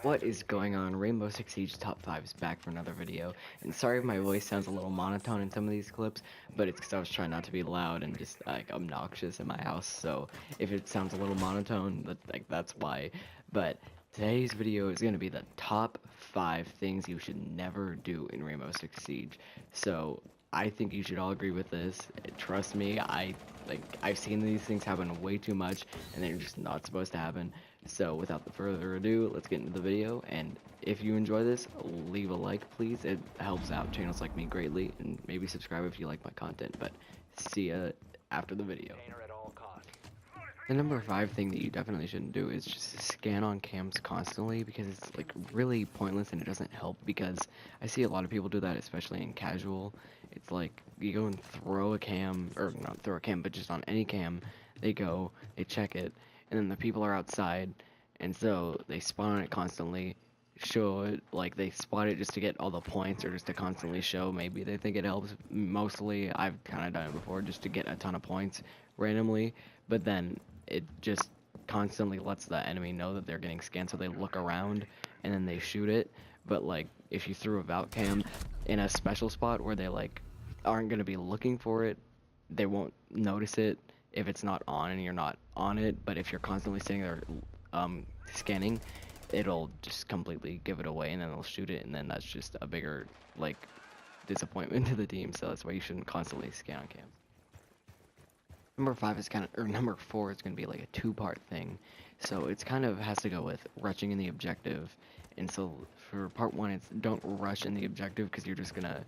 What is going on? Rainbow Six Siege Top 5 is back for another video, and sorry if my voice sounds a little monotone in some of these clips, but it's because I was trying not to be loud and just like obnoxious in my house, so if it sounds a little monotone, that's why. But today's video is going to be the top 5 things you should never do in Rainbow Six Siege. So I think you should all agree with this. Trust me, I've seen these things happen way too much, and they're just not supposed to happen. So without further ado, let's get into the video, and if you enjoy this, leave a like please. It helps out channels like me greatly, and maybe subscribe if you like my content. But see ya after the video. The number 5 thing that you definitely shouldn't do is just scan on cams constantly, because it's like really pointless and it doesn't help, because I see a lot of people do that, especially in casual. It's like you go and throw a cam, or not throw a cam, but just on any cam, they go, they check it, and then the people are outside, and so they spawn on it constantly, show it, like they spot it just to get all the points, or just to constantly show. Maybe they think it helps. Mostly I've kind of done it before just to get a ton of points randomly, but then it just constantly lets the enemy know that they're getting scanned, so they look around and then they shoot it. But like if you threw a Valk cam in a special spot where they like aren't going to be looking for it, they won't notice it if it's not on and you're not on it. But if you're constantly sitting there scanning, it'll just completely give it away, and then they'll shoot it, and then that's just a bigger like disappointment to the team. So that's why you shouldn't constantly scan on cams. Number 5 is number 4 is going to be like a two-part thing. So it's kind of has to go with rushing in the objective. And so for part 1, it's don't rush in the objective, because you're just gonna,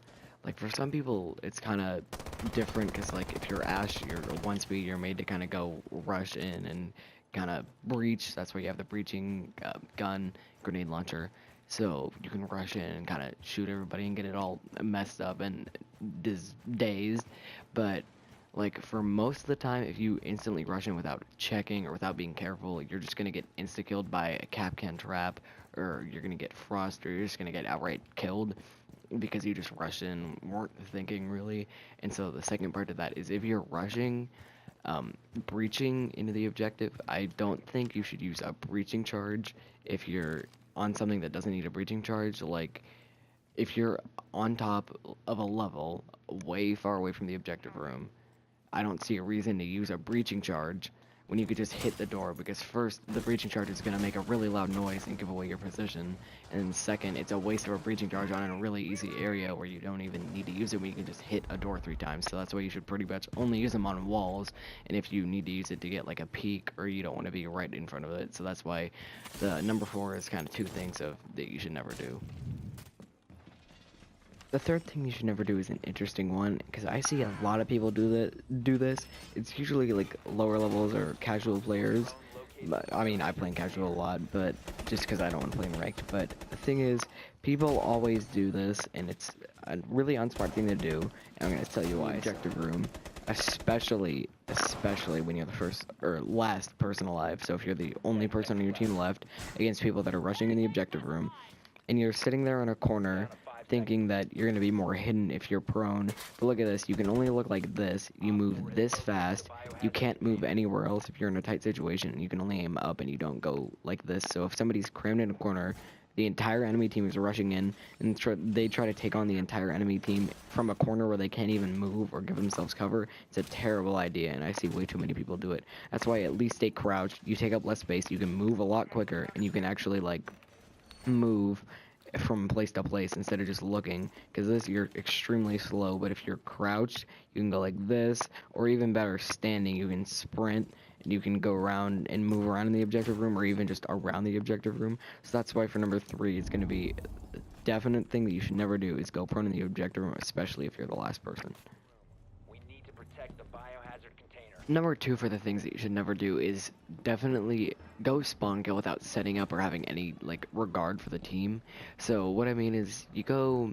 like, for some people it's kind of different, because like if you're Ash, you're 1 speed, you're made to kind of go rush in and kind of breach. That's why you have the breaching gun, grenade launcher, so you can rush in and kind of shoot everybody and get it all messed up and dazed. But like for most of the time, if you instantly rush in without checking or without being careful, you're just gonna get insta-killed by a Capcan trap, or you're gonna get frost, or you're just gonna get outright killed because you just rushed in, weren't thinking really. And so the second part of that is, if you're rushing, breaching into the objective, I don't think you should use a breaching charge if you're on something that doesn't need a breaching charge. Like if you're on top of a level way far away from the objective room, I don't see a reason to use a breaching charge when you could just hit the door, because first, the breaching charge is going to make a really loud noise and give away your position, and second, it's a waste of a breaching charge on a really easy area where you don't even need to use it, when you can just hit a door 3 times. So that's why you should pretty much only use them on walls, and if you need to use it to get like a peek, or you don't want to be right in front of it. So that's why the number 4 is kind of 2 things that you should never do. The third thing you should never do is an interesting one, because I see a lot of people do this. It's usually like lower levels or casual players. But I mean, I play in casual a lot, but just because I don't want to play in ranked. But the thing is, people always do this, and it's a really unsmart thing to do. And I'm going to tell you why. Objective room, especially when you're the first or last person alive. So if you're the only person on your team left against people that are rushing in the objective room, and you're sitting there in a corner thinking that you're going to be more hidden if you're prone. But look at this, you can only look like this, you move this fast, you can't move anywhere else if you're in a tight situation, you can only aim up and you don't go like this. So if somebody's crammed in a corner, the entire enemy team is rushing in, and they try to take on the entire enemy team from a corner where they can't even move or give themselves cover. It's a terrible idea, and I see way too many people do it. That's why at least stay crouched, you take up less space, you can move a lot quicker, and you can actually like move from place to place instead of just looking, because this, you're extremely slow. But if you're crouched, you can go like this, or even better, standing, you can sprint, and you can go around and move around in the objective room, or even just around the objective room. So that's why for number 3, it's going to be a definite thing that you should never do, is go prone in the objective room, especially if you're the last person. Number 2 for the things that you should never do is definitely go spawn kill without setting up or having any like regard for the team. So what I mean is, you go,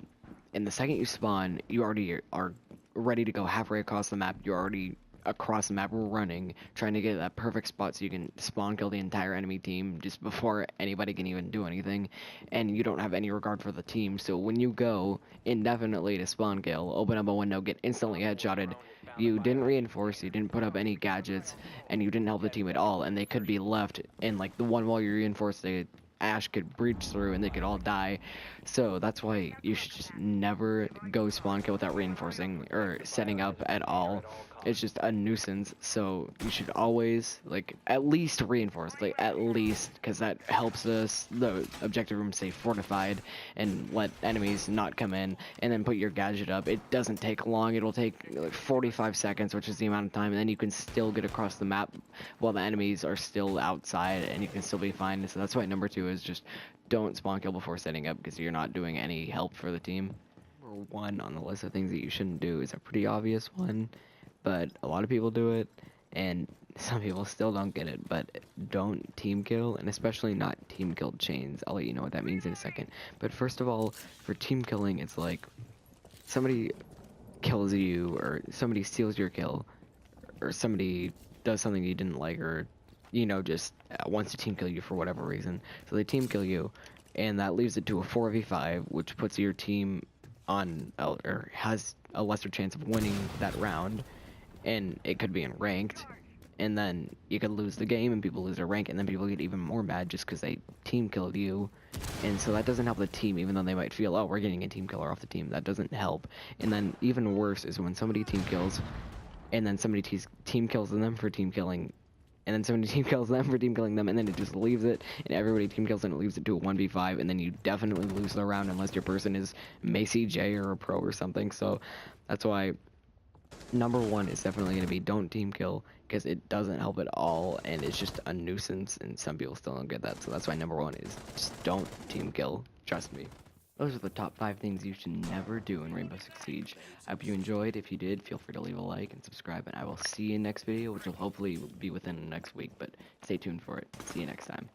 and the second you spawn, you already are ready to go halfway across the map. You're already across the map running, trying to get that perfect spot so you can spawn kill the entire enemy team just before anybody can even do anything, and you don't have any regard for the team. So when you go indefinitely to spawn kill, open up a window, get instantly headshotted, you didn't reinforce, you didn't put up any gadgets, and you didn't help the team at all, and they could be left in like the one wall you reinforced, they Ash could breach through and they could all die. So that's why you should just never go spawn kill without reinforcing or setting up at all. It's just a nuisance. So you should always like at least reinforce, like at least, because that helps us the objective room stay fortified and let enemies not come in. And then put your gadget up. It doesn't take long. It'll take like 45 seconds, which is the amount of time, and then you can still get across the map while the enemies are still outside, and you can still be fine. So that's why number 2 is just don't spawn kill before setting up, because you're not doing any help for the team. Number 1 on the list of things that you shouldn't do is a pretty obvious one, but a lot of people do it, and some people still don't get it. But don't team kill, and especially not team killed chains. I'll let you know what that means in a second. But first of all, for team killing, it's like somebody kills you, or somebody steals your kill, or somebody does something you didn't like, or just wants to team kill you for whatever reason. So they team kill you, and that leaves it to a 4v5, which puts your team on, or has a lesser chance of winning that round, and it could be in ranked, and then you could lose the game and people lose their rank, and then people get even more mad just because they team killed you. And so that doesn't help the team, even though they might feel, oh, we're getting a team killer off the team. That doesn't help. And then even worse is when somebody team kills, and then somebody team kills them for team killing, and then somebody team kills them for team killing them, and then it just leaves it, and everybody team kills, and it leaves it to a 1v5, and then you definitely lose the round unless your person is Maciejay or a pro or something. So that's why number 1 is definitely going to be don't team kill, because it doesn't help at all, and it's just a nuisance, and some people still don't get that. So that's why number 1 is just don't team kill. Trust me. Those are the top 5 things you should never do in Rainbow Six Siege. I hope you enjoyed. If you did, feel free to leave a like and subscribe, and I will see you next video, which will hopefully be within the next week, but stay tuned for it. See you next time.